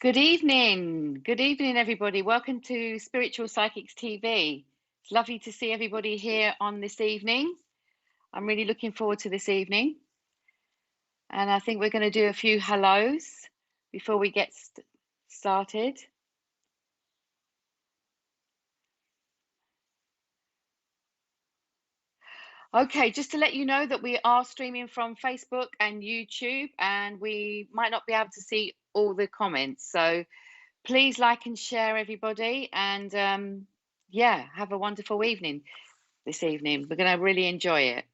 Good evening, everybody. Welcome to Spiritual Psychics TV. It's lovely to see everybody here on this evening. I'm really looking forward to this evening. And I think we're going to do a few hellos before we get started. Okay, just to let you know that we are streaming from Facebook and YouTube, and we might not be able to see all the comments. So please like and share, everybody, and yeah, have a wonderful evening this evening. We're going to really enjoy it.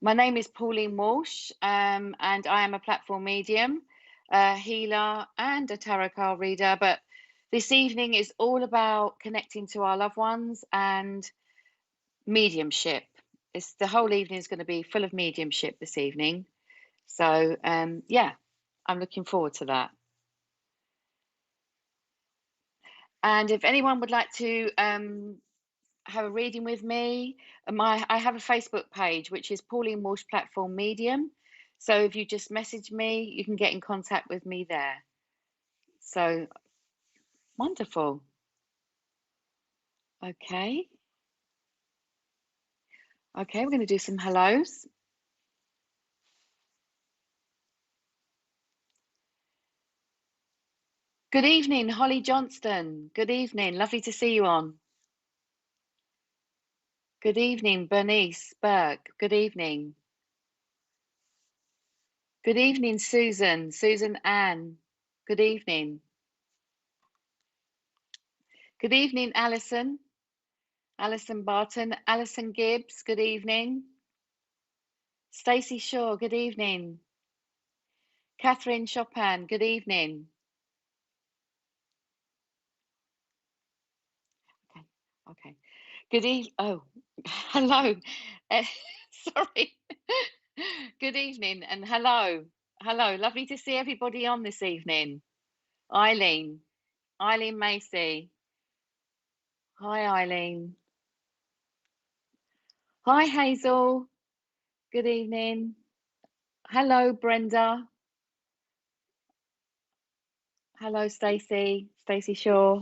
My name is Pauline Walsh, and I am a platform medium, a healer, and a tarot card reader. But this evening is all about connecting to our loved ones and mediumship. The whole evening is going to be full of mediumship this evening. So yeah, I'm looking forward to that. And if anyone would like to have a reading with me, I have a Facebook page, which is Pauline Walsh Platform Medium. So if you just message me, you can get in contact with me there. So wonderful. Okay. Okay, we're going to do some hellos. Good evening, Holly Johnston. Good evening. Lovely to see you on. Good evening, Bernice Burke. Good evening. Good evening, Susan. Susan Ann. Good evening. Good evening, Alison. Alison Barton. Alison Gibbs. Good evening. Stacey Shaw. Good evening. Catherine Chopin. Good evening. Okay. Good evening. Oh, hello. Sorry. Good evening and hello. Hello. Lovely to see everybody on this evening. Eileen. Eileen Macy. Hi, Eileen. Hi, Hazel. Good evening. Hello, Brenda. Hello, Stacey. Stacey Shaw.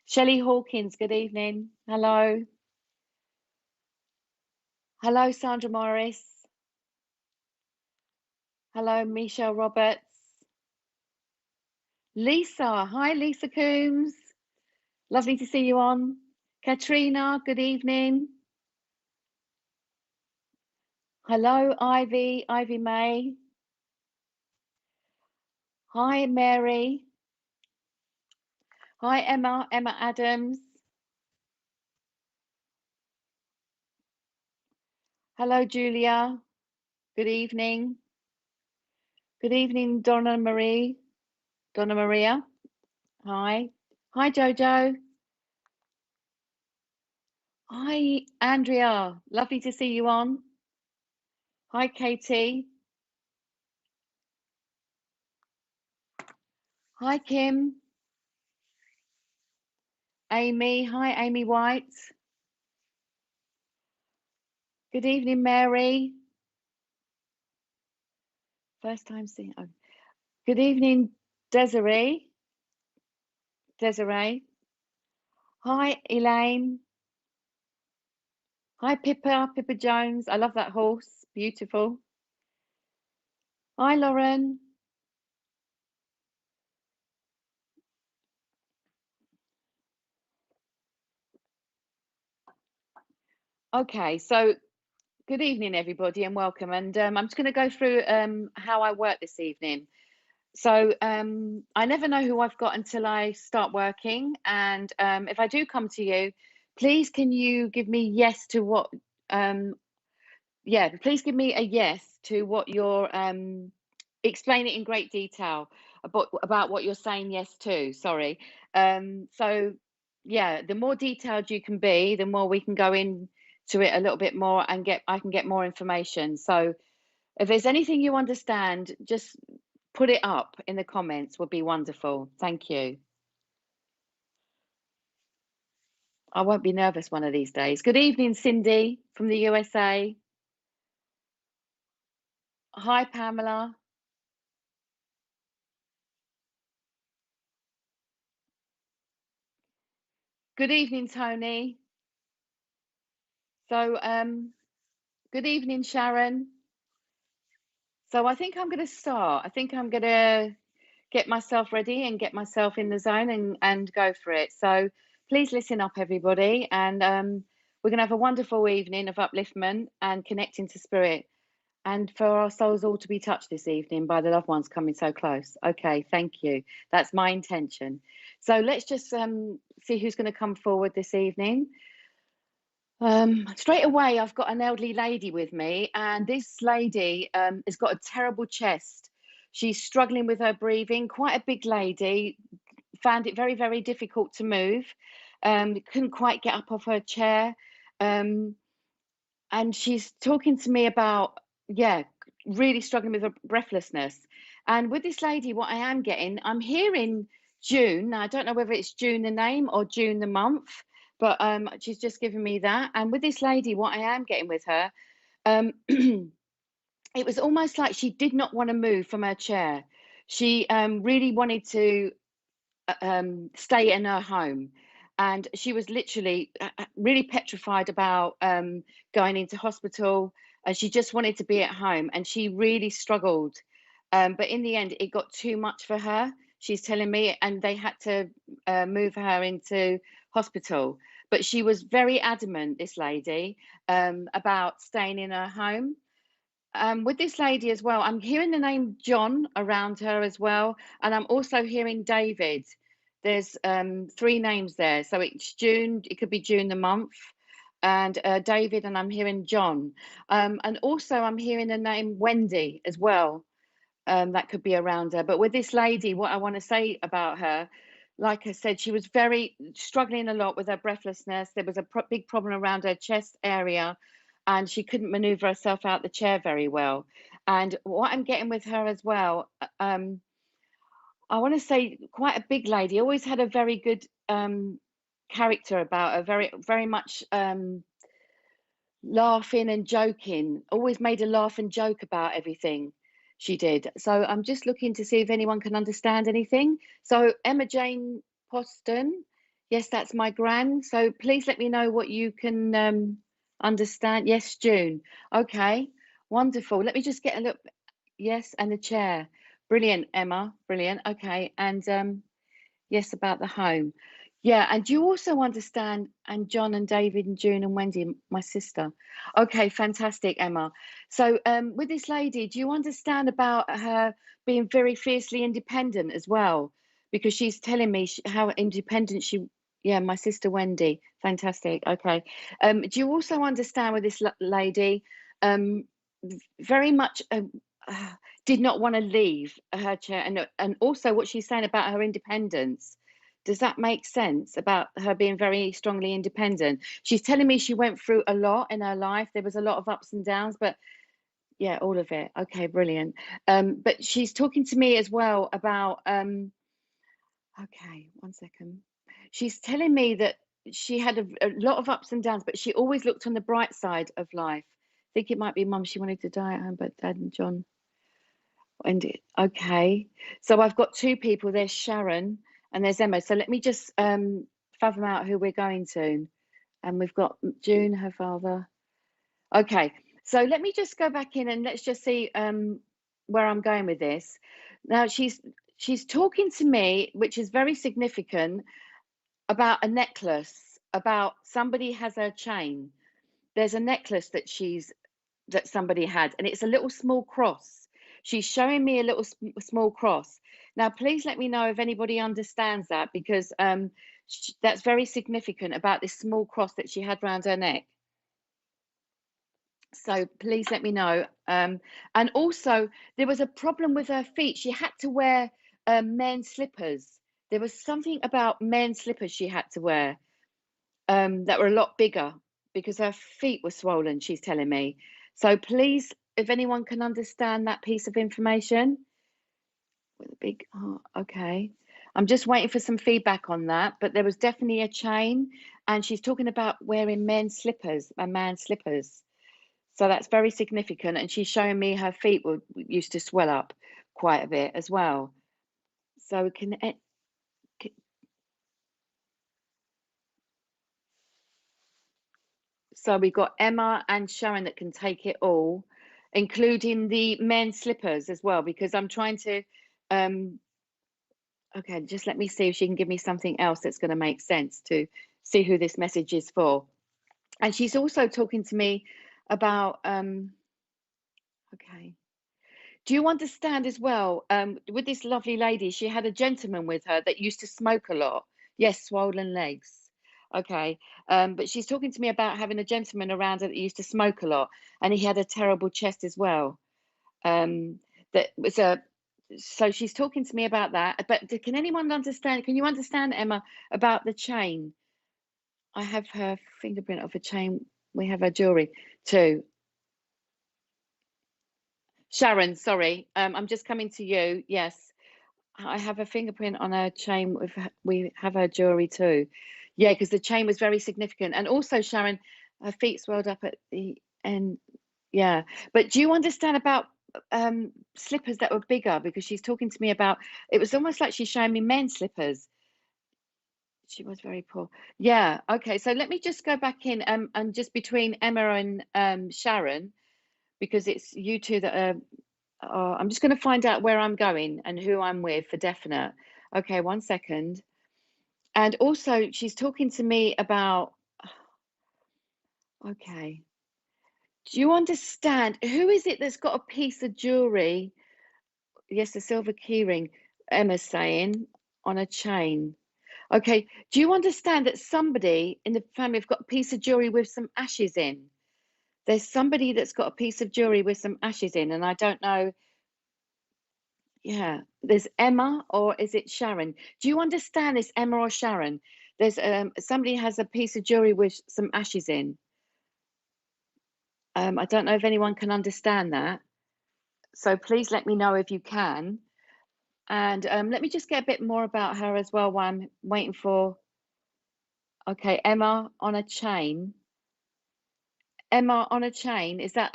Shelley Hawkins. Good evening. Hello. Hello, Sandra Morris. Hello, Michelle Roberts. Lisa. Hi, Lisa Coombs. Lovely to see you on. Katrina, good evening. Hello, Ivy May. Hi, Mary. Hi, Emma Adams. Hello, Julia. Good evening. Good evening, Donna Maria. Hi. Hi, Jojo. Hi, Andrea. Lovely to see you on. Hi, Katie. Hi, Kim. Amy. Hi, Amy White. Good evening, Mary. First time seeing. Oh. Good evening, Desiree. Hi, Elaine. Hi, Pippa Jones. I love that horse. Beautiful. Hi, Lauren. Okay, so good evening, everybody, and welcome. And I'm just going to go through how I work this evening. So I never know who I've got until I start working. And if I do come to you, please can you give me yes to what, yeah, please give me a yes to what you're, explain it in great detail about what you're saying yes to, sorry. So yeah, the more detailed you can be, the more we can go into it a little bit more and I can get more information. So if there's anything you understand, just put it up in the comments, would be wonderful. Thank you. I won't be nervous one of these days. Good evening, Cindy from the USA. Hi, Pamela. Good evening, Tony. So, good evening, Sharon. So I think I'm going to start. I think I'm going to get myself ready and get myself in the zone and go for it. So please listen up, everybody. And we're going to have a wonderful evening of upliftment and connecting to spirit, and for our souls all to be touched this evening by the loved ones coming so close. Okay, thank you. That's my intention. So let's just see who's going to come forward this evening. Straight away, I've got an elderly lady with me, and this lady has got a terrible chest. She's struggling with her breathing, quite a big lady, found it very, very difficult to move, couldn't quite get up off her chair. Um, and she's talking to me about, yeah, really struggling with her breathlessness. And with this lady, what I am getting, I'm hearing June. Now, I don't know whether it's June the name or June the month, but she's just given me that. And with this lady, what I am getting with her, it was almost like she did not want to move from her chair. She really wanted to stay in her home, and she was literally really petrified about going into hospital, and she just wanted to be at home, and she really struggled, but in the end it got too much for her, she's telling me, and they had to move her into hospital. But she was very adamant, this lady, about staying in her home. With this lady as well, I'm hearing the name John around her as well, and I'm also hearing David. There's three names there, so it's June. It could be June the month, and David, and I'm hearing John, and also I'm hearing the name Wendy as well. That could be around her. But with this lady, what I want to say about her, like I said, she was very struggling a lot with her breathlessness. There was a big problem around her chest area, and she couldn't maneuver herself out the chair very well. And what I'm getting with her as well, I want to say quite a big lady, always had a very good character about her, very, very much laughing and joking, always made a laugh and joke about everything she did. So I'm just looking to see if anyone can understand anything. So Emma Jane Poston, yes, that's my gran. So please let me know what you can understand. Yes, June. Okay, wonderful. Let me just get a look. Yes, and the chair. Brilliant, Emma. Brilliant. Okay, and yes, about the home. Yeah, and you also understand, and John and David and June and Wendy, my sister. Okay, fantastic, Emma. So, with this lady, do you understand about her being very fiercely independent as well? Because she's telling me how independent she. Yeah, my sister Wendy. Fantastic. Okay. Do you also understand with this lady, very much did not want to leave her chair, and also what she's saying about her independence. Does that make sense about her being very strongly independent? She's telling me she went through a lot in her life. There was a lot of ups and downs, but yeah, all of it. Okay, brilliant. But she's talking to me as well about okay, one second. She's telling me that she had a lot of ups and downs, but she always looked on the bright side of life. I think it might be mum. She wanted to die at home, but dad and John. And okay, so I've got two people. There's Sharon and there's Emma. So let me just fathom out who we're going to. And we've got June, her father. Okay, so let me just go back in and let's just see where I'm going with this. Now she's talking to me, which is very significant, about a necklace. About somebody has her chain. There's a necklace that somebody had, and it's a little small cross. She's showing me a little small cross. Now, please let me know if anybody understands that, because that's very significant about this small cross that she had around her neck. So please let me know. And also, there was a problem with her feet. She had to wear men's slippers. There was something about men's slippers she had to wear that were a lot bigger because her feet were swollen, she's telling me. So please, if anyone can understand that piece of information with a big heart, okay. I'm just waiting for some feedback on that, but there was definitely a chain, and she's talking about wearing men's slippers and man's slippers. So that's very significant, and she's showing me her feet used to swell up quite a bit as well. So So we got Emma and Sharon that can take it all, including the men's slippers as well, because I'm trying to, um, okay, just let me see if she can give me something else that's going to make sense to see who this message is for. And she's also talking to me about, okay. Do you understand as well, with this lovely lady, she had a gentleman with her that used to smoke a lot. Yes, swollen legs. Okay. But she's talking to me about having a gentleman around her that used to smoke a lot, and he had a terrible chest as well. Um, that was a so she's talking to me about that. But can anyone understand? Can you understand, Emma, about the chain? I have her fingerprint of a chain. We have her jewelry too. Sharon, sorry. I'm just coming to you. Yes. I have a fingerprint on her chain. We have her jewelry too. Yeah, because the chain was very significant. And also, Sharon, her feet swelled up at the end. Yeah. But do you understand about slippers that were bigger? Because she's talking to me about, it was almost like she's showing me men's slippers. She was very poor. Yeah. Okay. So let me just go back in and just between Emma and Sharon, because it's you two that are. I'm just going to find out where I'm going and who I'm with for definite. Okay, 1 second. And also, she's talking to me about. Okay. Do you understand? Who is it that's got a piece of jewelry? Yes, a silver keyring, Emma's saying, on a chain. Okay. Do you understand that somebody in the family have got a piece of jewelry with some ashes in? There's somebody that's got a piece of jewelry with some ashes in, and I don't know. Yeah, there's Emma or is it Sharon? Do you understand this, Emma or Sharon? There's somebody has a piece of jewelry with some ashes in. I don't know if anyone can understand that. So please let me know if you can. And let me just get a bit more about her as well while I'm waiting for. Okay, Emma on a chain. Emma on a chain. Is that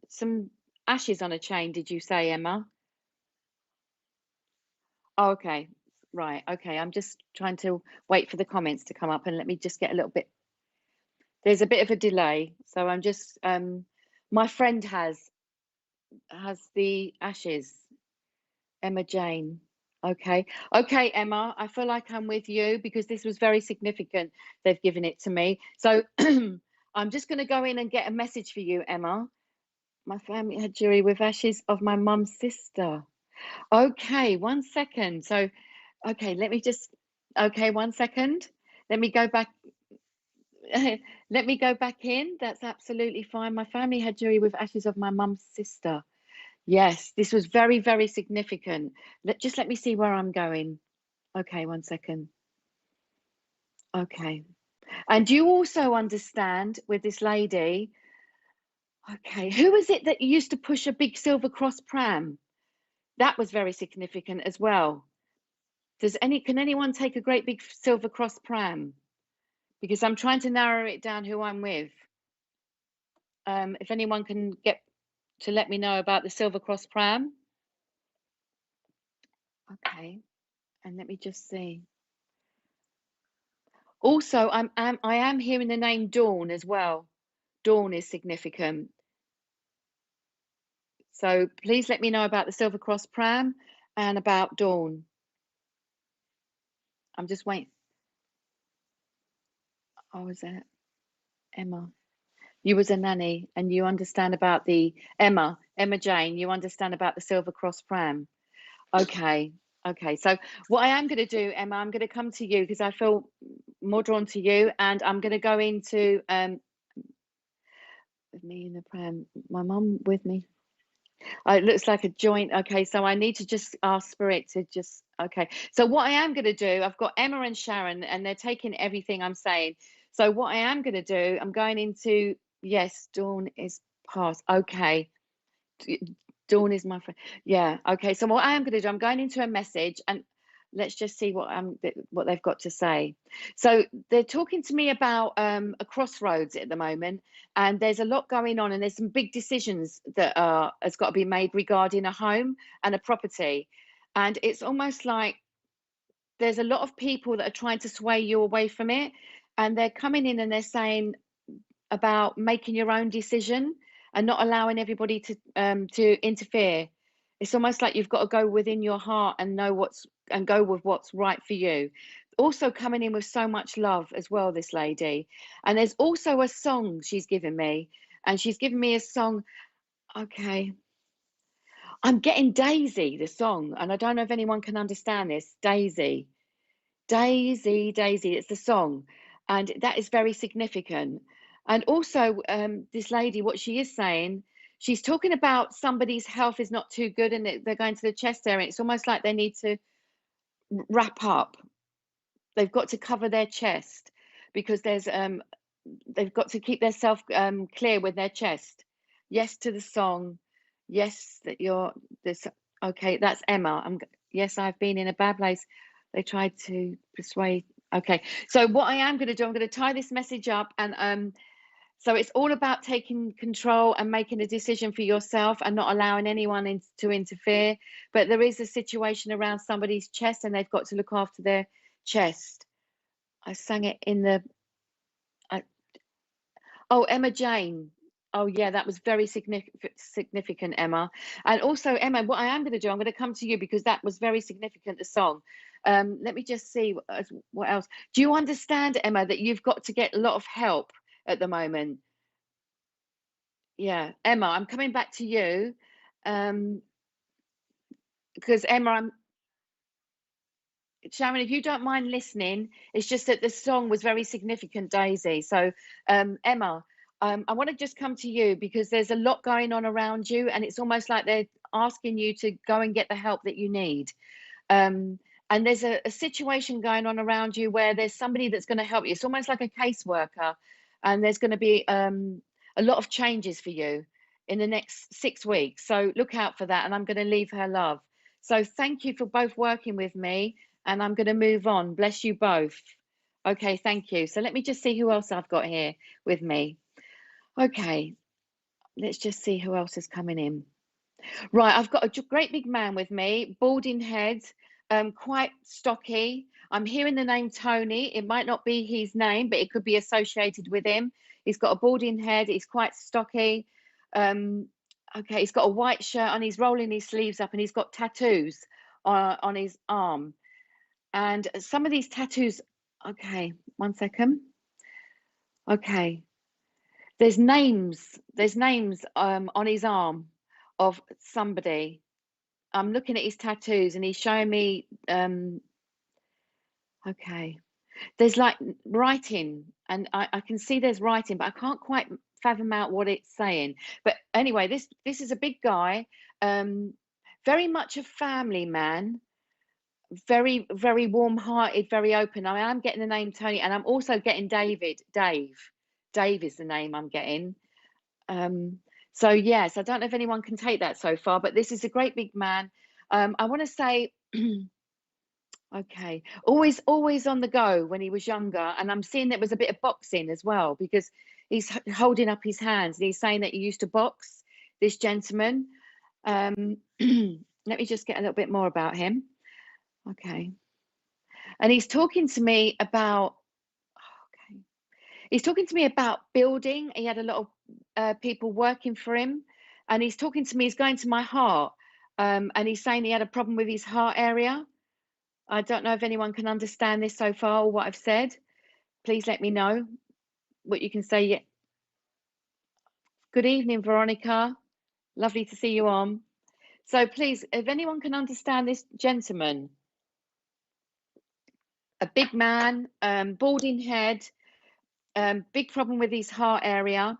some ashes on a chain? Did you say, Emma? Oh, okay. Right. Okay. I'm just trying to wait for the comments to come up and let me just get a little bit. There's a bit of a delay, so I'm just my friend has the ashes. Emma Jane. Okay. Okay, Emma, I feel like I'm with you because this was very significant. They've given it to me. So I'm just going to go in and get a message for you, Emma. My family had jewelry with ashes of my mum's sister. Okay, 1 second. So, okay, let me just, okay, 1 second. Let me go back. Let me go back in. That's absolutely fine. My family had jewelry with ashes of my mum's sister. Yes, this was very, very significant. Just let me see where I'm going. Okay, 1 second. Okay. And you also understand with this lady, okay, who was it that used to push a big silver cross pram? That was very significant as well. Can anyone take a great big silver cross pram? Because I'm trying to narrow it down who I'm with. If anyone can get to let me know about the Silver Cross pram. Okay, and let me just see. Also, I am hearing the name Dawn as well. Dawn is significant. So please let me know about the Silver Cross pram and about Dawn. I'm just waiting. Oh, is that Emma? You was a nanny and you understand about the Emma Jane, you understand about the Silver Cross pram. Okay. Okay. So what I am going to do, Emma, I'm going to come to you because I feel more drawn to you, and I'm going to go into with me in the pram. My mum with me. Oh, it looks like a joint. Okay, so I need to just ask Spirit to just. Okay. So what I am going to do, I've got Emma and Sharon, and they're taking everything I'm saying. So what I am going to do, I'm going into yes. Dawn is past. Okay. Dawn is my friend. Yeah. Okay. So what I am going to do, I'm going into a message and let's just see what they've got to say. So they're talking to me about a crossroads at the moment, and there's a lot going on, and there's some big decisions that has got to be made regarding a home and a property, and it's almost like there's a lot of people that are trying to sway you away from it, and they're coming in and they're saying about making your own decision and not allowing everybody to interfere. It's almost like you've got to go within your heart and go with what's right for you. Also coming in with so much love as well, this lady. And there's also a song she's given me, and she's given me a song. Okay. I'm getting Daisy, the song, and I don't know if anyone can understand this. Daisy. Daisy, Daisy, it's the song, and that is very significant. And also, this lady, what she is saying, she's talking about somebody's health is not too good, and they're going to the chest area. It's almost like they need to wrap up. They've got to cover their chest because they've got to keep themselves clear with their chest. Yes to the song. Yes, that you're this. Okay, that's Emma. Yes, I've been in a bad place. They tried to persuade. Okay, so what I am going to do, I'm going to tie this message up, and so it's all about taking control and making a decision for yourself and not allowing anyone to interfere. But there is a situation around somebody's chest, and they've got to look after their chest. I sang it in the. Oh, Emma Jane. Oh, yeah, that was very significant, Emma. And also, Emma, what I am going to do, I'm going to come to you because that was very significant, the song. Let me just see what else. Do you understand, Emma, that you've got to get a lot of help at the moment? Yeah, Emma, I'm coming back to you because Emma, Sharon, if you don't mind listening, it's just that the song was very significant, Daisy. So, Emma, I want to just come to you because there's a lot going on around you, and it's almost like they're asking you to go and get the help that you need. And there's a situation going on around you where there's somebody that's going to help you. It's almost like a caseworker, and there's going to be a lot of changes for you in the next 6 weeks. So look out for that, and I'm going to leave her love. So thank you for both working with me, and I'm going to move on. Bless you both. Okay, thank you. So let me just see who else I've got here with me. Okay, let's just see who else is coming in. Right, I've got a great big man with me, balding head, quite stocky. I'm hearing the name Tony. It might not be his name, but it could be associated with him. He's got a balding head. He's quite stocky. Okay, he's got a white shirt on. He's rolling his sleeves up, and he's got tattoos on his arm. And some of these tattoos, okay, 1 second. Okay, there's names on his arm of somebody. I'm looking at his tattoos, and he's showing me okay, there's like writing, and I can see there's writing, but I can't quite fathom out what it's saying. But anyway, this is a big guy, very much a family man, very, very warm-hearted, very open. I'm getting the name Tony, and I'm also getting Dave is the name I'm getting. So yes, I don't know if anyone can take that so far, but this is a great big man. I want to say okay, always on the go when he was younger, and I'm seeing there was a bit of boxing as well because he's holding up his hands and he's saying that he used to box, this gentleman. Let me just get a little bit more about him. Okay. And he's talking to me about, okay, he's talking to me about building. He had a lot of people working for him, and he's talking to me, he's going to my heart, and he's saying he had a problem with his heart area. I don't know if anyone can understand this so far or what I've said. Please let me know what you can say. Good evening, Veronica. Lovely to see you on. So please, if anyone can understand this gentleman, a big man, balding head, big problem with his heart area.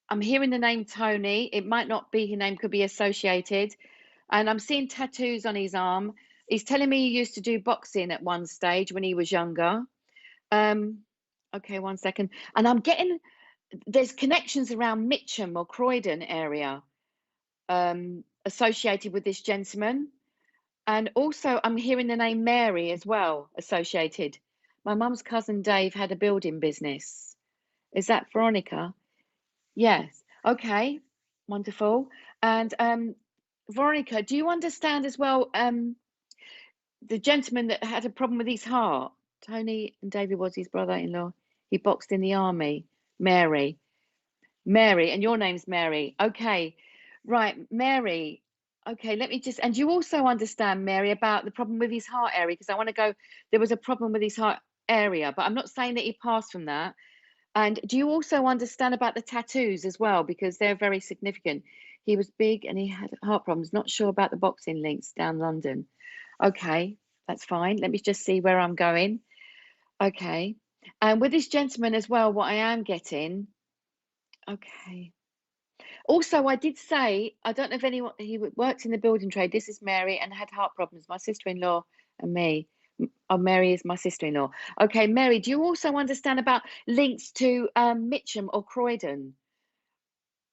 I'm hearing the name Tony. It might not be his name, could be associated. And I'm seeing tattoos on his arm. He's telling me he used to do boxing at one stage when he was younger. Okay, 1 second. And I'm getting, there's connections around Mitcham or Croydon area associated with this gentleman. And also I'm hearing the name Mary as well associated. My mum's cousin Dave had a building business. Is that Veronica? Yes. Okay. Wonderful. And Veronica, do you understand as well the gentleman that had a problem with his heart? Tony and David was his brother-in-law. He boxed in the army. Mary. Mary, and your name's Mary. Okay, right, Mary. Okay, let me just, and you also understand, Mary, about the problem with his heart area, because I want to go, there was a problem with his heart area, but I'm not saying that he passed from that. And do you also understand about the tattoos as well? Because they're very significant. He was big and he had heart problems. Not sure about the boxing links down London. Okay, that's fine. Let me just see where I'm going. Okay. And with this gentleman as well, what I am getting, okay. Also, I did say, I don't know if anyone, he worked in the building trade. This is Mary and had heart problems. My sister-in-law and me. Oh, Mary is my sister-in-law. Okay, Mary, do you also understand about links to Mitcham or Croydon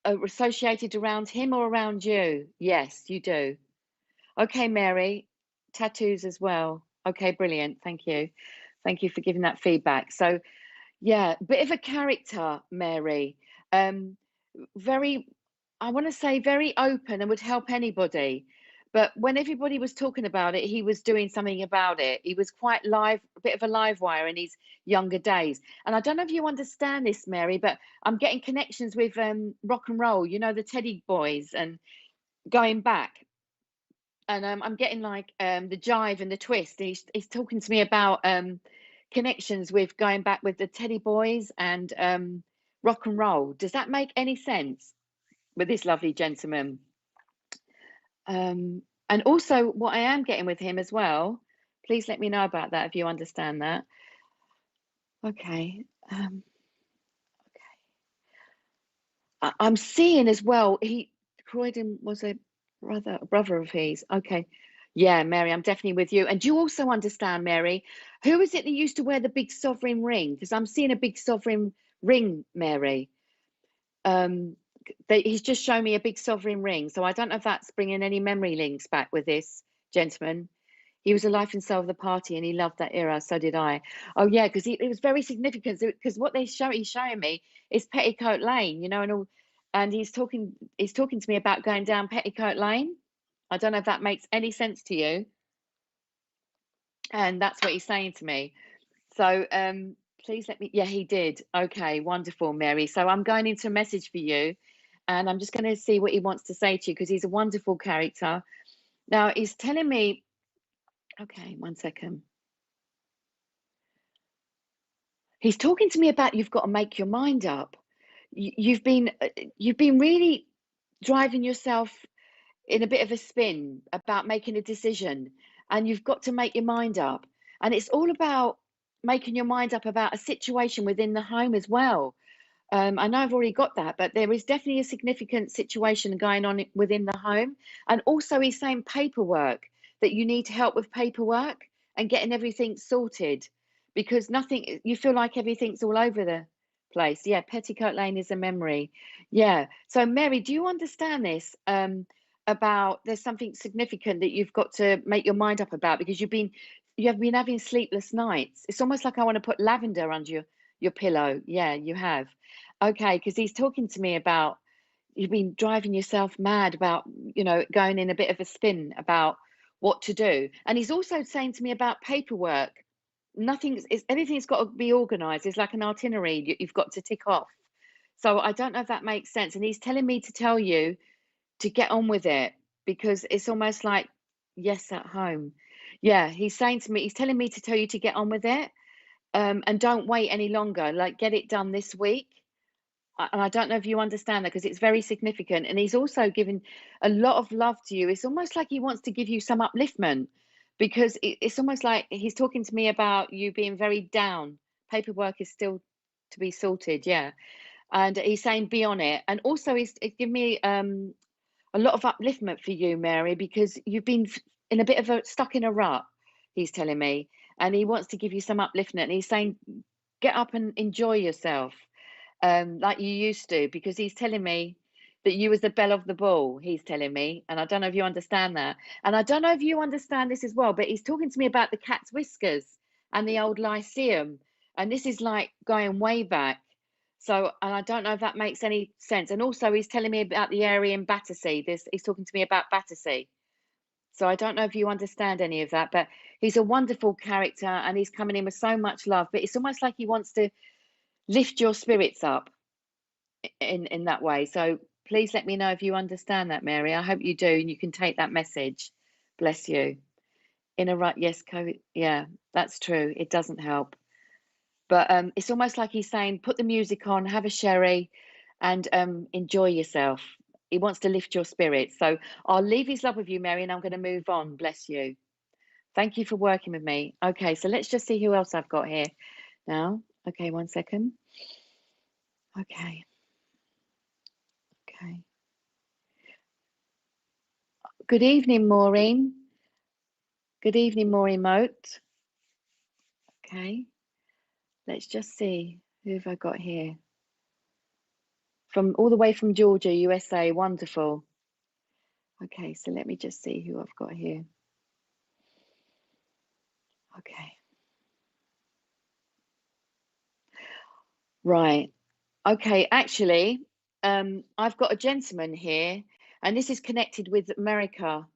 associated around him or around you? Yes, you do. Okay, Mary, tattoos as well. Okay, brilliant. Thank you. Thank you for giving that feedback. So, yeah, bit of a character, Mary. Very, I want to say very open and would help anybody. But when everybody was talking about it, he was doing something about it. He was quite live, a bit of a live wire in his younger days. And I don't know if you understand this, Mary, but I'm getting connections with rock and roll, you know, the Teddy Boys and going back. And I'm getting like the jive and the twist. He's talking to me about connections with going back with the Teddy Boys and rock and roll. Does that make any sense with this lovely gentleman? And also, what I am getting with him as well, please let me know about that if you understand that. Okay. I'm seeing as well, Croydon was a brother of his. Okay. Yeah, Mary, I'm definitely with you. And do you also understand, Mary, who is it that used to wear the big sovereign ring? Because I'm seeing a big sovereign ring, Mary. He's just shown me a big sovereign ring. So I don't know if that's bringing any memory links back with this gentleman. He was the life and soul of the party and he loved that era. So did I. Oh, yeah, because it was very significant. Because what he's showing me is Petticoat Lane, you know, and all. And he's talking to me about going down Petticoat Lane. I don't know if that makes any sense to you. And that's what he's saying to me. So please let me, yeah, he did. Okay, wonderful, Mary. So I'm going into a message for you and I'm just going to see what he wants to say to you because he's a wonderful character. Now he's telling me, okay, 1 second. He's talking to me about you've got to make your mind up. You've been really driving yourself in a bit of a spin about making a decision and you've got to make your mind up. And it's all about making your mind up about a situation within the home as well. I know I've already got that, but there is definitely a significant situation going on within the home. And also he's saying paperwork, that you need help with paperwork and getting everything sorted because nothing, you feel like everything's all over the place. Yeah, Petticoat Lane is a memory. Yeah. So Mary, do you understand this? About there's something significant that you've got to make your mind up about because you have been having sleepless nights. It's almost like I want to put lavender under your pillow. Yeah, you have. Okay, because he's talking to me about you've been driving yourself mad about, you know, going in a bit of a spin about what to do. And he's also saying to me about paperwork. Everything's got to be organized. It's like an itinerary you've got to tick off. So I don't know if that makes sense. And he's telling me to tell you to get on with it because it's almost like yes at home. Yeah, he's telling me to tell you to get on with it and don't wait any longer, like get it done this week. And I don't know if you understand that because it's very significant. And he's also given a lot of love to you. It's almost like he wants to give you some upliftment because it's almost like he's talking to me about you being very down. Paperwork is still to be sorted, yeah. And he's saying be on it. And also he's given me a lot of upliftment for you, Mary, because you've been in a bit of a stuck in a rut, he's telling me. And he wants to give you some upliftment. And he's saying, get up and enjoy yourself like you used to, because he's telling me that you was the belle of the ball, he's telling me. And I don't know if you understand that. And I don't know if you understand this as well, but he's talking to me about the cat's whiskers and the old Lyceum. And this is like going way back. So, and I don't know if that makes any sense. And also he's telling me about the area in Battersea. He's talking to me about Battersea. So I don't know if you understand any of that, but he's a wonderful character and he's coming in with so much love. But it's almost like he wants to lift your spirits up. in that way. So please let me know if you understand that, Mary. I hope you do, and you can take that message. Bless you. In a right, yes, COVID. Yeah, that's true. It doesn't help. But it's almost like he's saying, put the music on, have a sherry, and enjoy yourself. He wants to lift your spirits. So I'll leave his love with you, Mary, and I'm going to move on. Bless you. Thank you for working with me. Okay, so let's just see who else I've got here now. Okay, 1 second. Okay. Okay. Good evening, Maureen. Good evening, Maureen Moat. Okay. Let's just see who have I got here. From all the way from Georgia, USA. Wonderful. Okay, so let me just see who I've got here. Okay. Right. Okay, actually, I've got a gentleman here, and this is connected with America.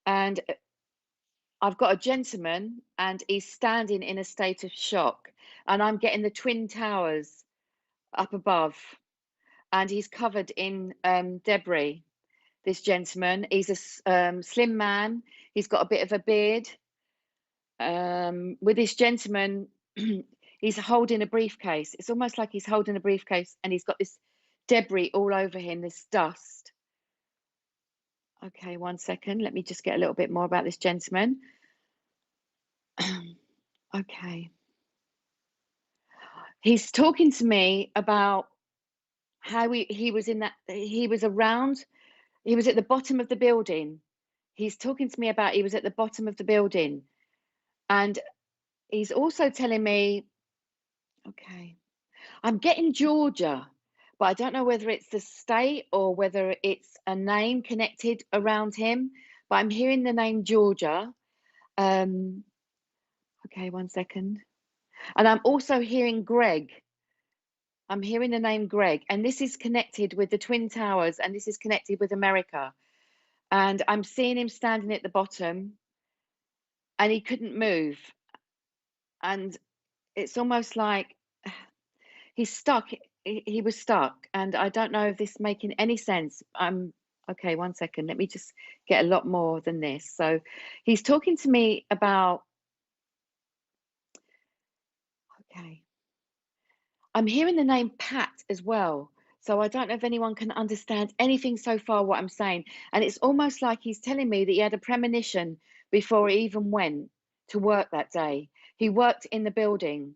And I've got a gentleman, and he's standing in a state of shock. And I'm getting the Twin Towers up above, and he's covered in debris. This gentleman, he's a slim man. He's got a bit of a beard. With this gentleman, he's holding a briefcase. It's almost like he's holding a briefcase, and he's got this debris all over him, this dust. Okay, 1 second. Let me just get a little bit more about this gentleman. Okay. He's talking to me about how he was in that, he was around, he was at the bottom of the building. He's talking to me about he was at the bottom of the building. And he's also telling me, okay, I'm getting Georgia, but I don't know whether it's the state or whether it's a name connected around him, but I'm hearing the name Georgia. Okay, 1 second. And I'm also hearing Greg. I'm hearing the name Greg, and this is connected with the Twin Towers, and this is connected with America. And I'm seeing him standing at the bottom, and he couldn't move. And it's almost like he's stuck. He was stuck, and I don't know if this is making any sense. Okay, 1 second. Let me just get a lot more than this. So he's talking to me about, okay, I'm hearing the name Pat as well. So I don't know if anyone can understand anything so far what I'm saying. And it's almost like he's telling me that he had a premonition before he even went to work that day. He worked in the building.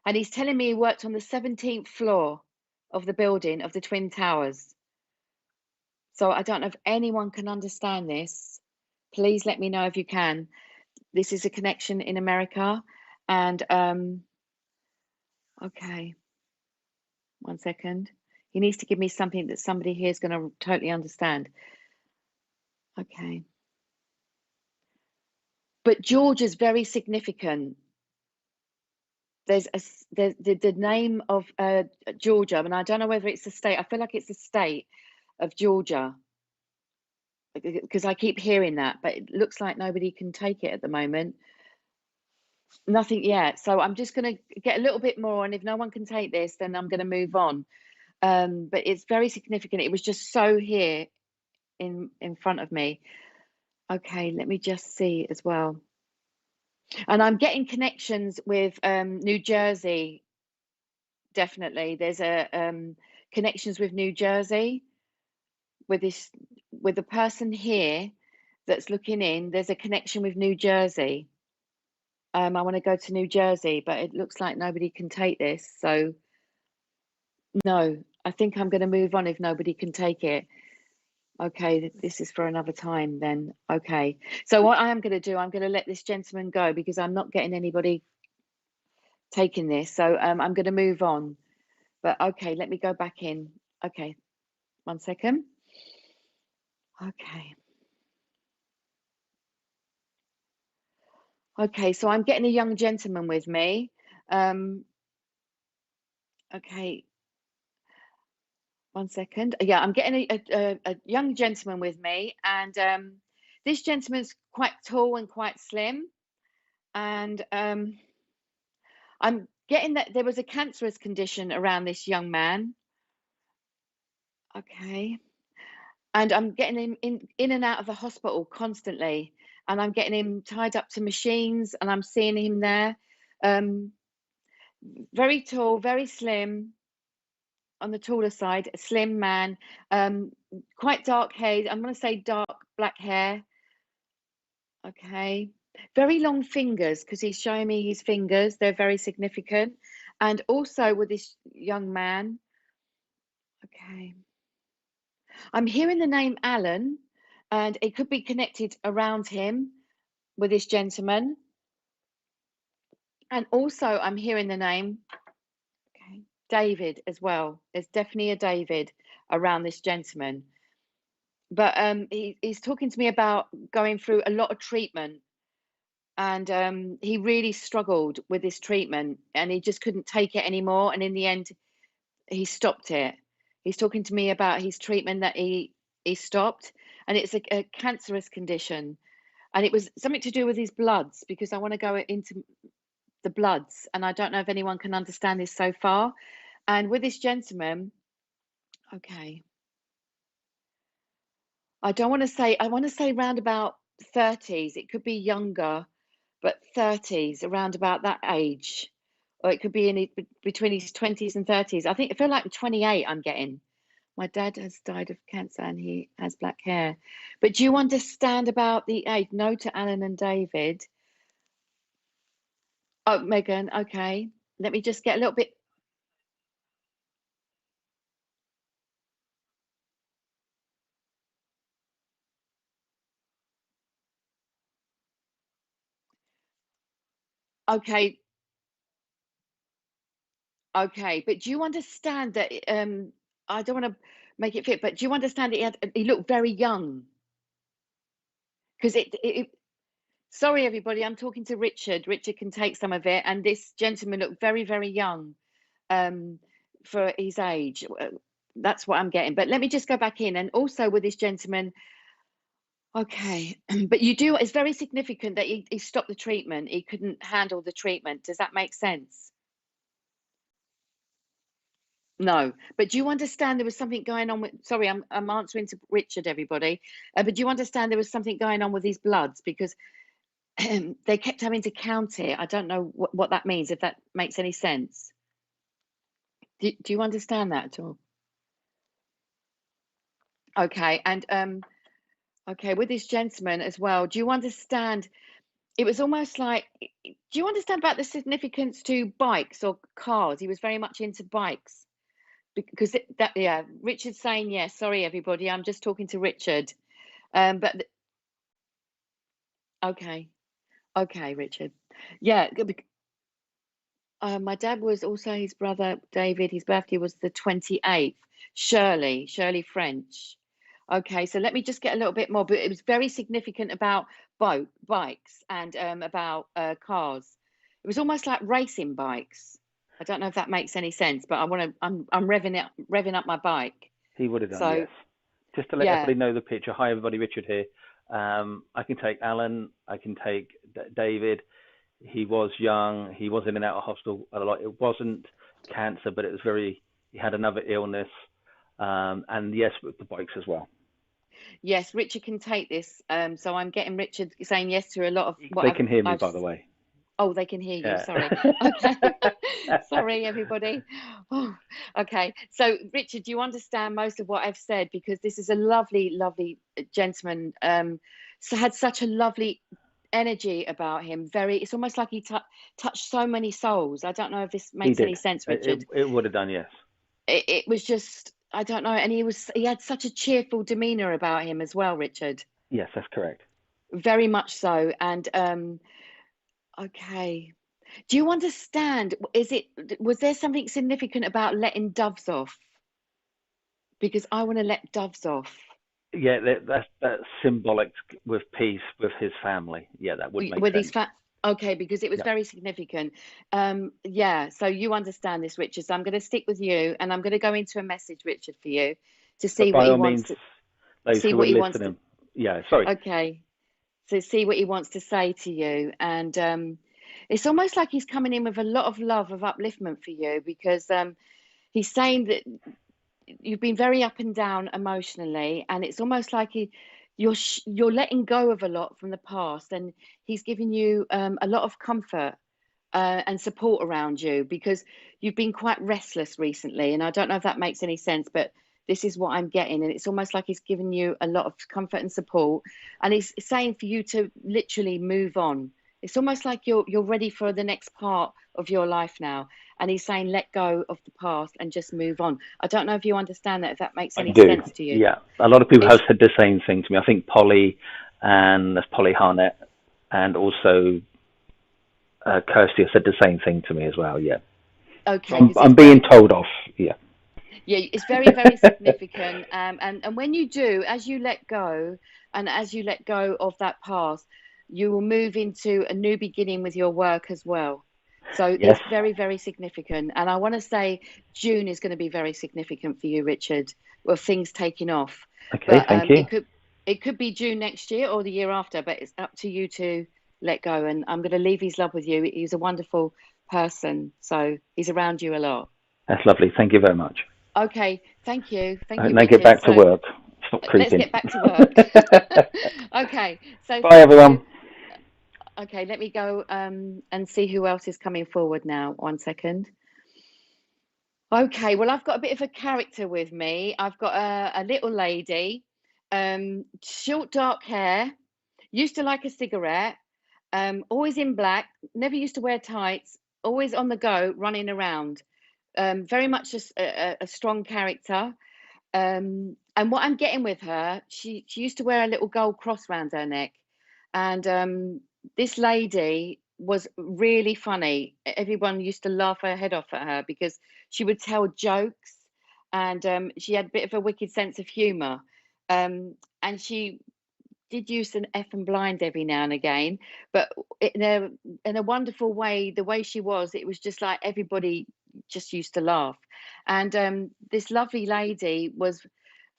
And he's telling me he worked on the 17th floor of the building of the Twin Towers. So I don't know if anyone can understand this. Please let me know if you can. This is a connection in America. And okay, 1 second. He needs to give me something that somebody here is going to totally understand. Okay. But Georgia's very significant. There's the name of Georgia, and I don't know whether it's the state. I feel like it's the state of Georgia, because I keep hearing that, but it looks like nobody can take it at the moment. Nothing yet. So I'm just going to get a little bit more, and if no one can take this, then I'm going to move on. But it's very significant. It was just so here in front of me. Okay, let me just see as well. And I'm getting connections with New Jersey. Definitely, there's a connections with New Jersey with the person here that's looking in. There's a connection with New Jersey. I want to go to New Jersey, but it looks like nobody can take this. So no, I think I'm going to move on if nobody can take it. Okay, this is for another time then. Okay, so what I am going to do, I'm going to let this gentleman go because I'm not getting anybody taking this. So I'm going to move on. But okay, let me go back in. Okay, 1 second. Okay. Okay, so I'm getting a young gentleman with me. Okay, 1 second. Yeah, I'm getting a young gentleman with me, and this gentleman's quite tall and quite slim, and I'm getting that there was a cancerous condition around this young man. Okay. And I'm getting him in and out of the hospital constantly, and I'm getting him tied up to machines, and I'm seeing him there. Um, very tall, very slim, on the taller side, a slim man, um, quite dark hair. I'm going to say dark black hair. Okay. Very long fingers, because he's showing me his fingers. They're very significant. And also with this young man. Okay. I'm hearing the name Alan, and it could be connected around him with this gentleman. And also I'm hearing the name, okay, David as well. There's definitely a David around this gentleman. But he's talking to me about going through a lot of treatment, and he really struggled with this treatment, and he just couldn't take it anymore. And in the end, he stopped it. He's talking to me about his treatment that he stopped, and it's a cancerous condition, and it was something to do with his bloods, because I want to go into the bloods, and I don't know if anyone can understand this so far. And with this gentleman, okay, I want to say round about 30s. It could be younger, but 30s, around about that age, or it could be between his 20s and 30s. I feel like 28. I'm getting. My dad has died of cancer, and he has black hair. But do you understand about the age? No to Alan and David. Oh, Megan. Okay, let me just get a little bit. Okay, okay, but do you understand that? I don't want to make it fit, but do you understand that he looked very young? Because sorry, everybody, I'm talking to Richard. Richard can take some of it, and this gentleman looked very, very young, um, for his age. That's what I'm getting. But let me just go back in, and also with this gentleman. Okay, but it's very significant that he stopped the treatment. He couldn't handle the treatment. Does that make sense? No, but do you understand there was something going on with, sorry, I'm answering to Richard, everybody. But do you understand there was something going on with his bloods, because they kept having to count it. I don't know what that means, if that makes any sense. Do you understand that at all? Okay, and okay, with this gentleman as well, do you understand? It was almost like, do you understand about the significance to bikes or cars? He was very much into bikes, because yeah, Richard's saying yes. Sorry, everybody, I'm just talking to Richard. But okay, okay, Richard. Yeah, my dad was also his brother David. His birthday was the 28th. Shirley French. Okay, so let me just get a little bit more. But it was very significant about bikes, and about cars. It was almost like racing bikes. I don't know if that makes any sense, but I'm revving up my bike. He would have done, So yes. Just to let yeah, everybody know the picture. Hi, everybody. Richard here. I can take Alan. I can take David. He was young. He was in and out of hospital a lot. It wasn't cancer, but it was he had another illness. And yes, with the bikes as well. yes, Richard can take this. So I'm getting Richard saying yes to a lot of what They can hear me, I've by the way. Oh, they can hear you. Yeah. Sorry. Okay. Sorry, everybody. Oh, okay. So, Richard, do you understand most of what I've said? Because this is a lovely, lovely gentleman. So had such a lovely energy about him. It's almost like he touched so many souls. I don't know if this makes any sense, Richard. It would have done, yes. It was just, I don't know. And he had such a cheerful demeanor about him as well, Richard. Yes, that's correct. Very much so. And okay. Do you understand? Was there something significant about letting doves off? Because I want to let doves off. Yeah, that's symbolic with peace with his family. Yeah, that would make With sense. his okay, because it was very significant. Yeah, so you understand this, Richard. So I'm going to stick with you, and I'm going to go into a message, Richard, for you to see what he wants to see what he wants to. Yeah, sorry. Okay, so see what he wants to say to you, and It's almost like he's coming in with a lot of love, of upliftment for you, because he's saying that you've been very up and down emotionally, and it's almost like you're letting go of a lot from the past, and he's giving you a lot of comfort and support around you, because you've been quite restless recently. And I don't know if that makes any sense, but this is what I'm getting. And it's almost like he's giving you a lot of comfort and support. And he's saying for you to literally move on. It's almost like you're ready for the next part of your life now. And he's saying, let go of the past and just move on. I don't know if you understand that, if that makes I any do. sense to you. Yeah. A lot of people have It's said the same thing to me. I think Polly and that's Polly Harnett and also Kirsty have said the same thing to me as well. Yeah. So okay, I'm, because I'm it's being very, told off. Yeah. yeah, it's very, very significant. And when you do, as you let go, and as you let go of that past, you will move into a new beginning with your work as well. So Yes. it's very, very significant. And I want to say June is going to be very significant for you, Richard, with things taking off. Okay. But Thank you. it could be June next year or the year after, but it's up to you to let go. And I'm going to leave his love with you. He's a wonderful person, so he's around you a lot. That's lovely. Thank you very much. Okay, thank you, Now get Richard. back to So work. Stop let's creeping. get back to work. Okay, so Bye, thank everyone. you. Okay, let me go and see who else is coming forward now. 1 second. Okay, well, I've got a bit of a character with me. I've got a little lady, short dark hair, used to like a cigarette, always in black, never used to wear tights, always on the go, running around. Very much a strong character. And what I'm getting with her, she used to wear a little gold cross round her neck, and this lady was really funny. Everyone used to laugh her head off at her because she would tell jokes, and she had a bit of a wicked sense of humour. And she did use an F and blind every now and again, but in a wonderful way. The way she was, it was just like everybody just used to laugh. And this lovely lady was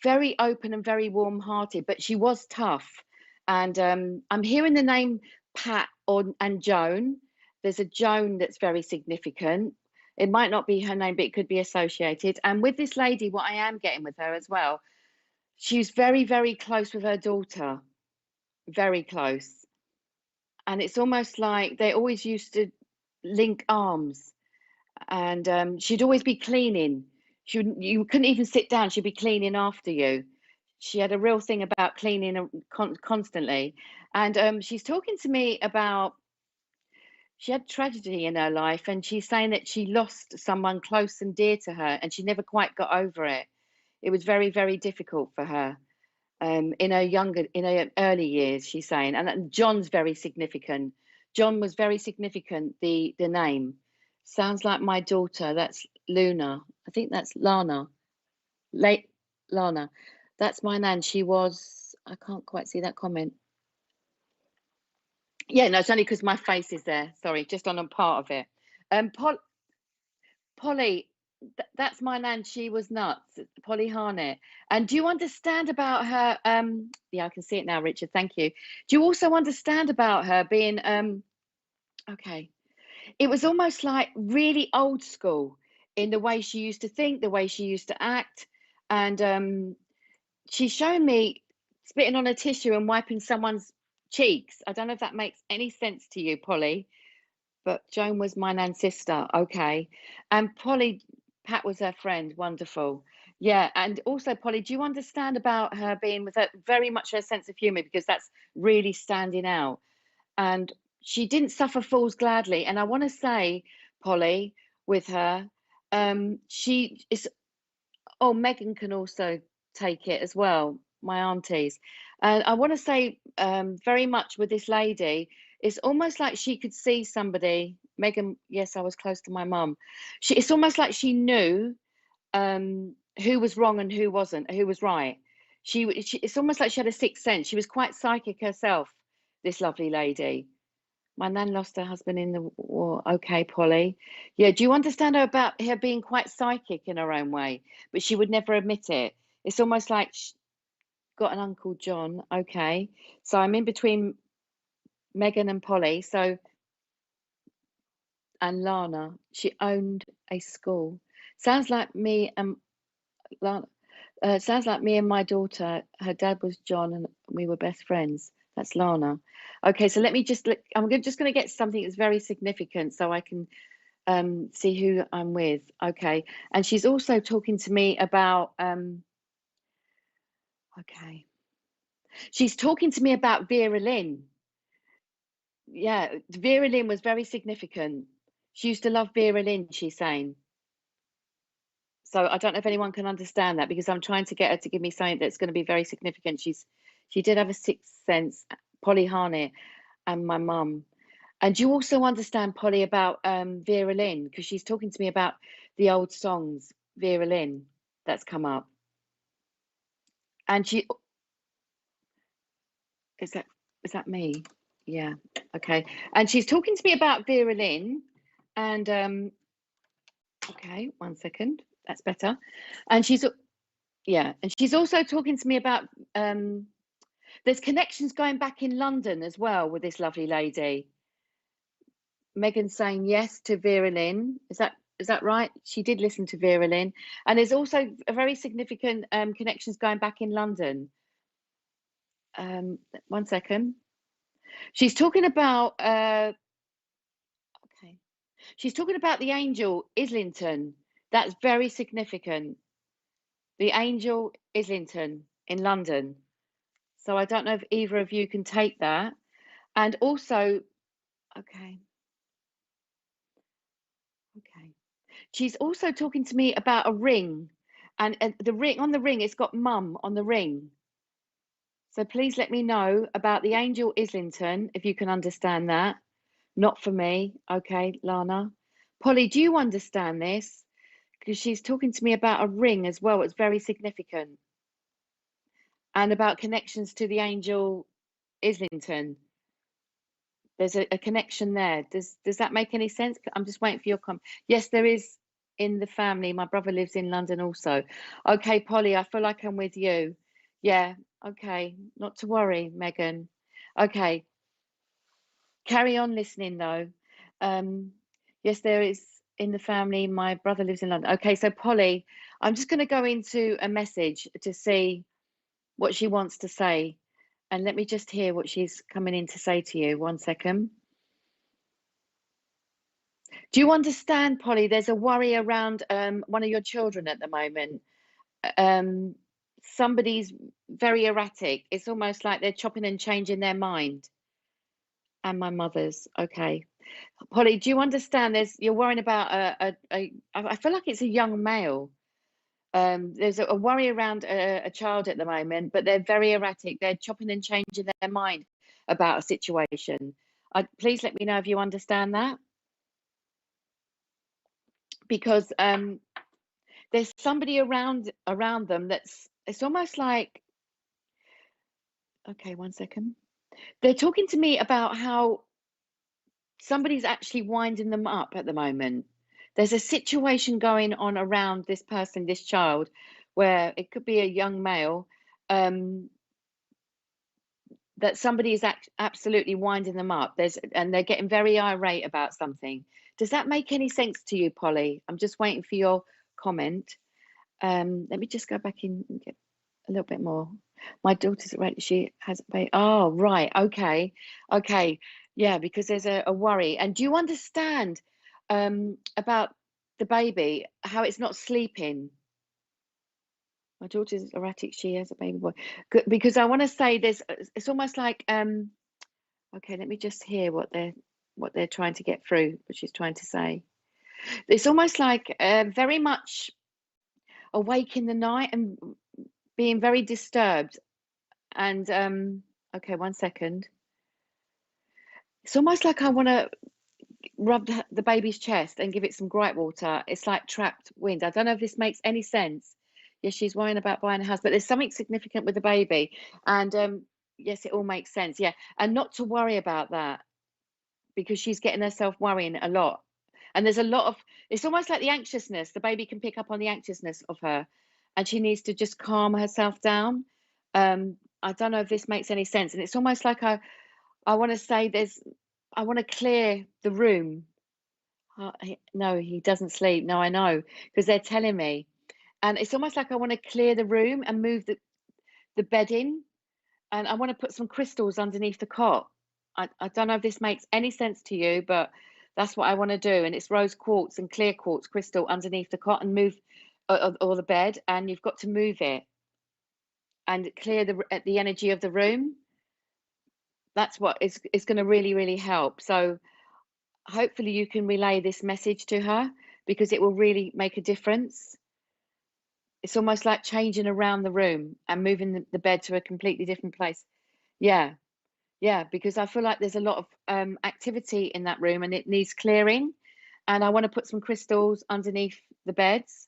very open and very warm-hearted, but she was tough. And I'm hearing the name Pat or and Joan. There's a Joan that's very significant. It might not be her name, but it could be associated. And with this lady, what I am getting with her as well, she's very, very close with her daughter, very close. And it's almost like they always used to link arms, and she'd always be cleaning. You couldn't even sit down, she'd be cleaning after you. She had a real thing about cleaning constantly. And she's talking to me about, she had tragedy in her life, and she's saying that she lost someone close and dear to her, and she never quite got over it. It was very, very difficult for her in her early years, she's saying. And John's very significant. John was very significant. The name sounds like my daughter. That's Luna. I think that's Lana. Late Lana. That's my nan. She was. I can't quite see that comment. Yeah, no, it's only because my face is there. Sorry, just on a part of it. Pol Polly, that's my nan. She was nuts. Polly Harnett. And do you understand about her? Yeah, I can see it now, Richard. Thank you. Do you also understand about her being okay? It was almost like really old school in the way she used to think, the way she used to act, and she's showing me spitting on a tissue and wiping someone's cheeks. I don't know if that makes any sense to you, Polly, but Joan was my nan's sister. Okay. And Polly, Pat was her friend. Wonderful. Yeah. And also, Polly, do you understand about her being with her, very much her sense of humor, because that's really standing out. And she didn't suffer fools gladly. And I want to say, Polly, with her, she is, oh, Megan can also take it as well, my aunties. And I want to say, very much with this lady, it's almost like she could see somebody. Megan, yes, I was close to my mum. It's almost like she knew who was wrong and who wasn't, who was right. It's almost like she had a sixth sense. She was quite psychic herself, this lovely lady. My nan lost her husband in the war. Okay, Polly. Yeah, do you understand her about her being quite psychic in her own way, but she would never admit it? It's almost like she got an Uncle John. Okay, so I'm in between Megan and Polly. So and Lana. She owned a school. Sounds like me and Lana. Sounds like me and my daughter. Her dad was John, and we were best friends. That's Lana. Okay, so let me just look. Just going to get something that's very significant, so I can see who I'm with. Okay, and she's also talking to me about. Okay, she's talking to me about Vera Lynn. Yeah, Vera Lynn was very significant. She used to love Vera Lynn, she's saying. So I don't know if anyone can understand that, because I'm trying to get her to give me something that's going to be very significant. She did have a sixth sense, Polly Harnett, and my mum. And do you also understand, Polly, about Vera Lynn? Because she's talking to me about the old songs, Vera Lynn, that's come up. And is that me? Yeah, okay. And she's talking to me about Vera Lynn, and okay, 1 second, that's better. And she's also talking to me about there's connections going back in London as well with this lovely lady. Megan saying yes to Vera Lynn. Is that right? She did listen to Vera Lynn, and there's also a very significant connections going back in London. 1 second. She's talking about okay. She's talking about the angel Islington. That's very significant. The angel Islington in London. So I don't know if either of you can take that. And also, okay. She's also talking to me about a ring, and the ring on the ring, it's got mum on the ring. So please let me know about the angel Islington, if you can understand that. Not for me. Okay, Lana. Polly, do you understand this? Because she's talking to me about a ring as well. It's very significant. And about connections to the angel Islington. There's a connection there. Does that make any sense? I'm just waiting for your comment. Yes, there is in the family. My brother lives in London also. Okay, Polly, I feel like I'm with you. Yeah, okay. Not to worry, Megan. Okay. Carry on listening though. Yes, there is in the family. My brother lives in London. Okay, so Polly, I'm just going to go into a message to see what she wants to say. And let me just hear what she's coming in to say to you. 1 second. Do you understand, Polly? There's a worry around one of your children at the moment. Somebody's very erratic. It's almost like they're chopping and changing their mind. And my mother's. Okay. Polly, do you understand? You're worrying about I feel like it's a young male. There's a worry around a child at the moment, but they're very erratic. They're chopping and changing their mind about a situation. Please let me know if you understand that, because there's somebody around them it's almost like, okay, 1 second. They're talking to me about how somebody's actually winding them up at the moment. There's a situation going on around this person, this child, where it could be a young male, that somebody is absolutely winding them up. And they're getting very irate about something. Does that make any sense to you, Polly? I'm just waiting for your comment. Let me just go back in and get a little bit more. My daughter's right. She has a baby. Oh, right. Okay. Yeah, because there's a worry. And do you understand about the baby, how it's not sleeping? My daughter's erratic. She has a baby boy. Because I want to say it's almost like, okay, let me just hear what they're trying to get through, what she's trying to say. It's almost like very much awake in the night and being very disturbed. And okay, 1 second. It's almost like I want to rub the baby's chest and give it some gripe water. It's like trapped wind. I don't know if this makes any sense. Yes, she's worrying about buying a house, but there's something significant with the baby. And yes, it all makes sense. Yeah, and not to worry about that, because she's getting herself worrying a lot. And there's a lot of, it's almost like the anxiousness. The baby can pick up on the anxiousness of her, and she needs to just calm herself down. I don't know if this makes any sense. And it's almost like I want to say I want to clear the room. No, he doesn't sleep. No, I know, because they're telling me. And it's almost like I want to clear the room and move the bed in. And I want to put some crystals underneath the cot. I don't know if this makes any sense to you, but that's what I want to do. And it's rose quartz and clear quartz crystal underneath the cot and move or the bed. And you've got to move it and clear the energy of the room. That's what is going to really, really help. So hopefully you can relay this message to her because it will really make a difference. It's almost like changing around the room and moving the bed to a completely different place. Yeah, yeah, because I feel like there's a lot of activity in that room and it needs clearing. And I want to put some crystals underneath the beds,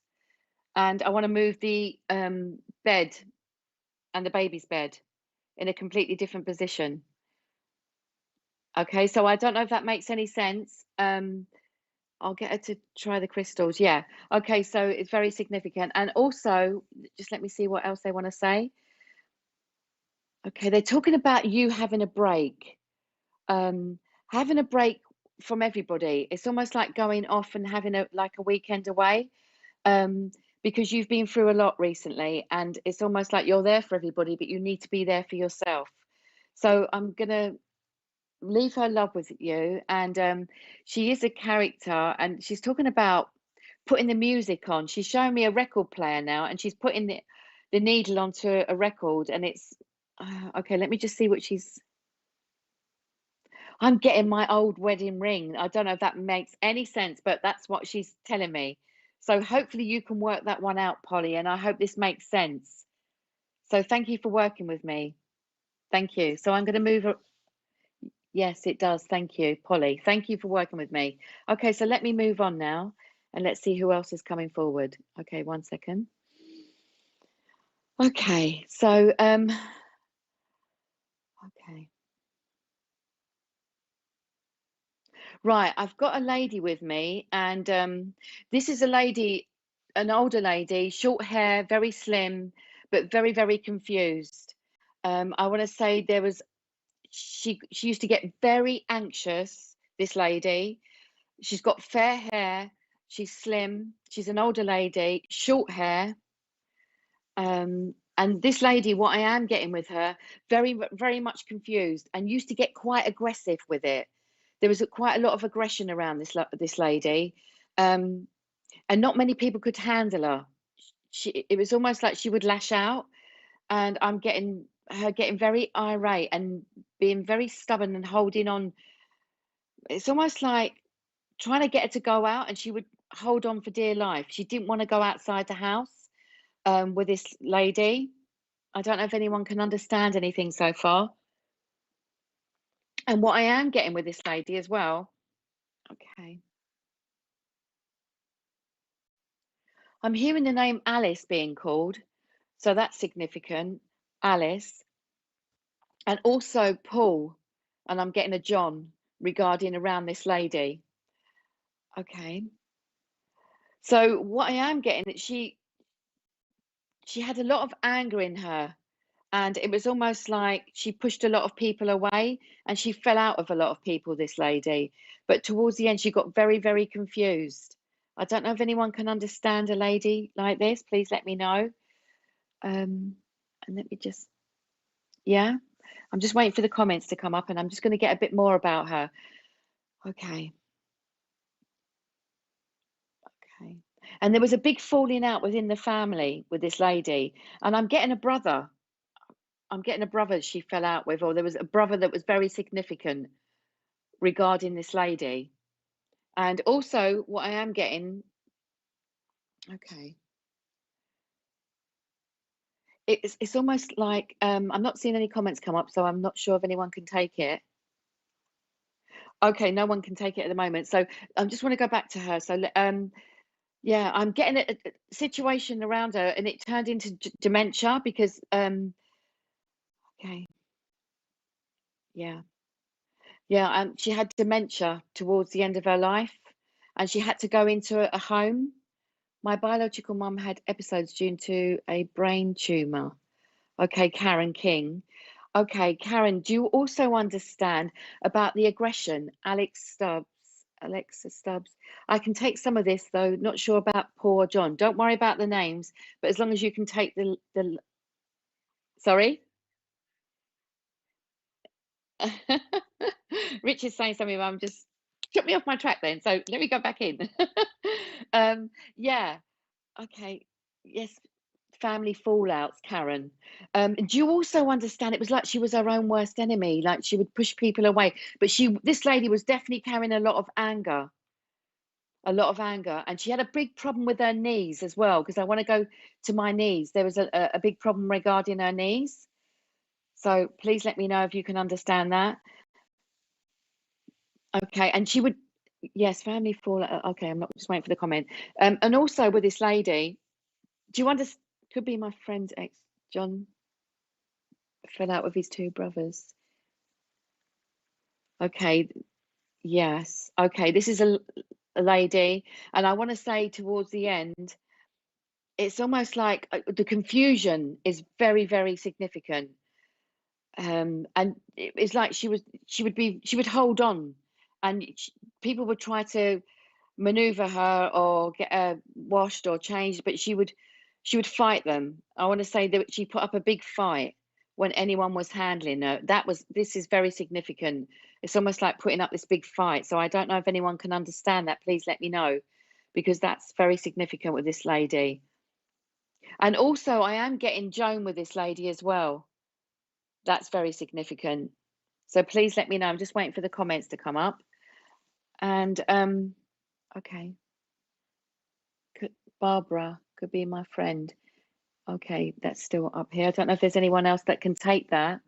and I want to move the bed and the baby's bed in a completely different position. Okay, so I don't know if that makes any sense. I'll get her to try the crystals. Yeah. Okay, so it's very significant. And also, just let me see what else they want to say. Okay, they're talking about you having a break. Um, having a break from everybody. It's almost like going off and having a weekend away. Because you've been through a lot recently, and it's almost like you're there for everybody, but you need to be there for yourself. So I'm gonna leave her love with you, and she is a character, and she's talking about putting the music on. She's showing me a record player now, and she's putting the needle onto a record, and it's okay. Let me just see what she's. I'm getting my old wedding ring. I don't know if that makes any sense, but that's what she's telling me. So hopefully you can work that one out, Polly, and I hope this makes sense. So thank you for working with me. Thank you. So I'm going to move. Yes, it does. Thank you, Polly. Thank you for working with me. Okay, so let me move on now and let's see who else is coming forward. Okay, 1 second. Okay, so okay. Right, I've got a lady with me, and this is a lady, an older lady, short hair, very slim, but very, very confused. I want to say she used to get very anxious, this lady. She's got fair hair, she's slim, she's an older lady, short hair. And this lady, what I am getting with her, very, very much confused and used to get quite aggressive with it. There was quite a lot of aggression around this lady, and not many people could handle her. It was almost like she would lash out, and I'm getting her getting very irate and being very stubborn and holding on. It's almost like trying to get her to go out, and she would hold on for dear life. She didn't want to go outside the house with this lady. I don't know if anyone can understand anything so far. And what I am getting with this lady as well. Okay. I'm hearing the name Alice being called, so that's significant. Alice, and also Paul, and I'm getting a John regarding around this lady. Okay. So what I am getting that she had a lot of anger in her, and it was almost like she pushed a lot of people away, and she fell out of a lot of people, this lady. But towards the end, she got very, very confused. I don't know if anyone can understand a lady like this. Please let me know. And let me just, yeah, I'm just waiting for the comments to come up, and I'm just going to get a bit more about her. Okay. Okay. And there was a big falling out within the family with this lady, and I'm getting a brother. I'm getting a brother she fell out with, or there was a brother that was very significant regarding this lady. And also, what I am getting, okay, it's almost like I'm not seeing any comments come up, so I'm not sure if anyone can take it. Okay, no one can take it at the moment. So I just want to go back to her. So yeah, I'm getting a situation around her, and it turned into dementia because okay, yeah, yeah, she had dementia towards the end of her life, and she had to go into a home. My biological mum had episodes due to a brain tumor. Okay, Karen King. Okay, Karen, do you also understand about the aggression? Alex Stubbs. Alexa Stubbs. I can take some of this though. Not sure about Paul or John. Don't worry about the names, but as long as you can take the. Sorry. Richard's saying something. I'm just took me off my track then. So let me go back in. Yeah. Okay. Yes. Family fallouts, Karen. Do you also understand it was like she was her own worst enemy, like she would push people away, but this lady was definitely carrying a lot of anger, and she had a big problem with her knees as well, because I want to go to my knees. There was a big problem regarding her knees, so please let me know if you can understand that. Okay, and she would, yes, family fallout. Okay, I'm not just waiting for the comment. And also with this lady, do you understand? Could be my friend's ex, John fell out with his two brothers. Okay, yes. Okay, this is a lady, and I want to say towards the end, it's almost like the confusion is very, very significant. And it's like she would hold on, and people would try to maneuver her or get her washed or changed, but she would fight them. I want to say that she put up a big fight when anyone was handling her. This is very significant. It's almost like putting up this big fight. So I don't know if anyone can understand that. Please let me know, because that's very significant with this lady. And also I am getting Joan with this lady as well. That's very significant. So please let me know. I'm just waiting for the comments to come up. And okay. Barbara could be my friend. Okay, that's still up here. I don't know if there's anyone else that can take that.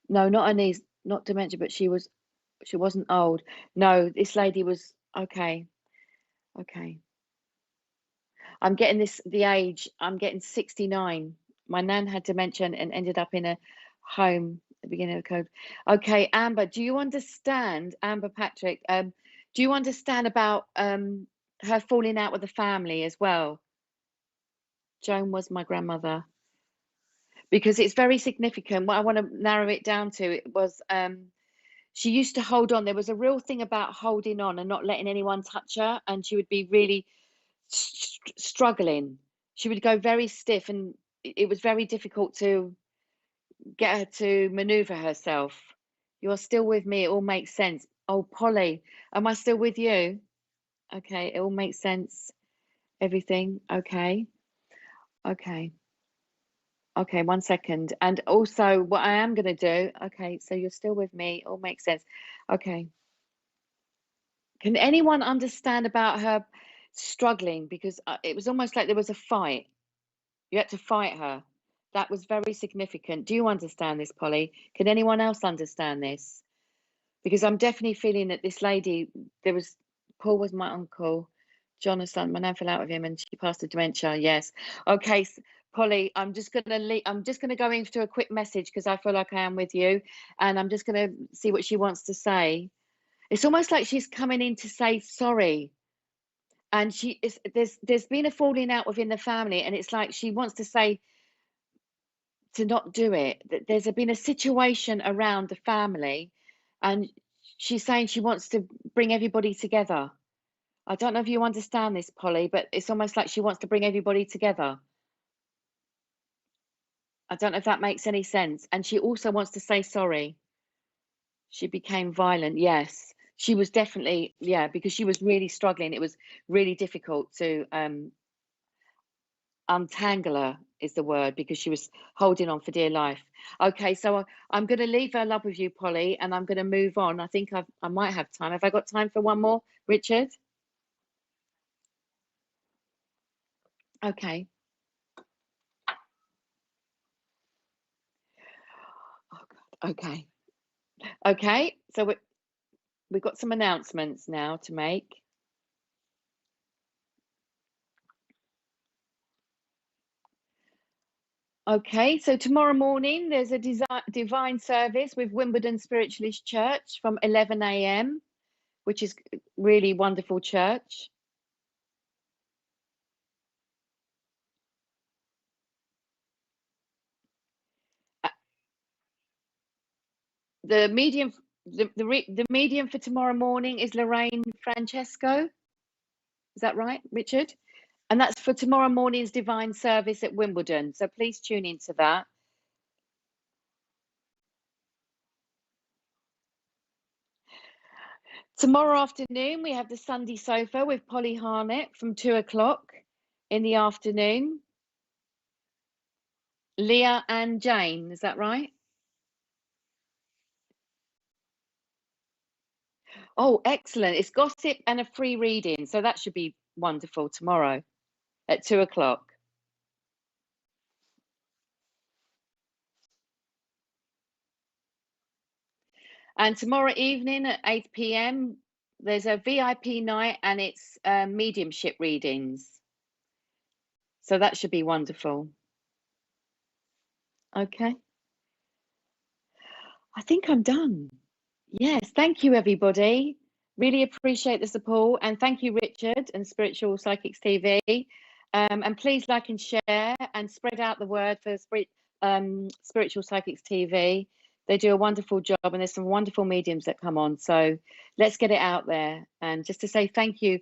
No, not her knees, not dementia, but she wasn't old. No, this lady was okay. Okay. I'm getting the age. I'm getting 69. My nan had dementia and ended up in a home at the beginning of the code. Okay, Amber, do you understand, Amber Patrick? Do you understand about her falling out with the family as well? Joan was my grandmother. Because it's very significant. What I want to narrow it down to, it was she used to hold on. There was a real thing about holding on and not letting anyone touch her, and she would be really struggling. She would go very stiff, and it was very difficult to get her to maneuver herself. You're still with me. It all makes sense. Oh, Polly, am I still with you? Okay, it all makes sense. Everything. Okay. Okay. Okay, 1 second. And also, what I am going to do, okay, so you're still with me. All makes sense. Okay. Can anyone understand about her struggling? Because it was almost like there was a fight. You had to fight her. That was very significant. Do you understand this, Polly? Can anyone else understand this? Because I'm definitely feeling that this lady, Paul was my uncle, John and son, my nan fell out with him and she passed to dementia. Yes. Okay, Polly, I'm just gonna go into a quick message because I feel like I am with you, and I'm just gonna see what she wants to say. It's almost like she's coming in to say sorry, and there's been a falling out within the family, and it's like she wants to say to not do it. There's been a situation around the family, and she's saying she wants to bring everybody together. I don't know if you understand this, Polly, but it's almost like she wants to bring everybody together. I don't know if that makes any sense. And she also wants to say sorry. She became violent. Yes, she was definitely, yeah, because she was really struggling. It was really difficult to untangle her, is the word, because she was holding on for dear life. Okay, so I'm going to leave her love with you, Polly, and I'm going to move on. I think I might have time. Have I got time for one more, Richard? Okay. Oh God. Okay. Okay. So we've got some announcements now to make. Okay, so tomorrow morning there's a divine service with Wimbledon Spiritualist Church from 11 a.m., which is really wonderful church. The The medium for tomorrow morning is Lorraine Francesco. Is that right, Richard? And that's for tomorrow morning's divine service at Wimbledon. So please tune into that. Tomorrow afternoon, we have the Sunday Sofa with Polly Harnett from 2 o'clock in the afternoon. Leah and Jane, is that right? Oh, excellent. It's gossip and a free reading. So that should be wonderful tomorrow at 2 o'clock. And tomorrow evening at 8 p.m., there's a VIP night and it's mediumship readings. So that should be wonderful. Okay. I think I'm done. Yes, thank you, everybody. Really appreciate the support. And thank you, Richard and Spiritual Psychics TV. And please like and share and spread out the word for Spiritual Psychics TV. They do a wonderful job and there's some wonderful mediums that come on. So let's get it out there. And just to say thank you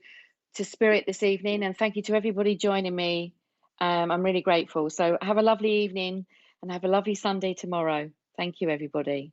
to Spirit this evening and thank you to everybody joining me. I'm really grateful. So have a lovely evening and have a lovely Sunday tomorrow. Thank you, everybody.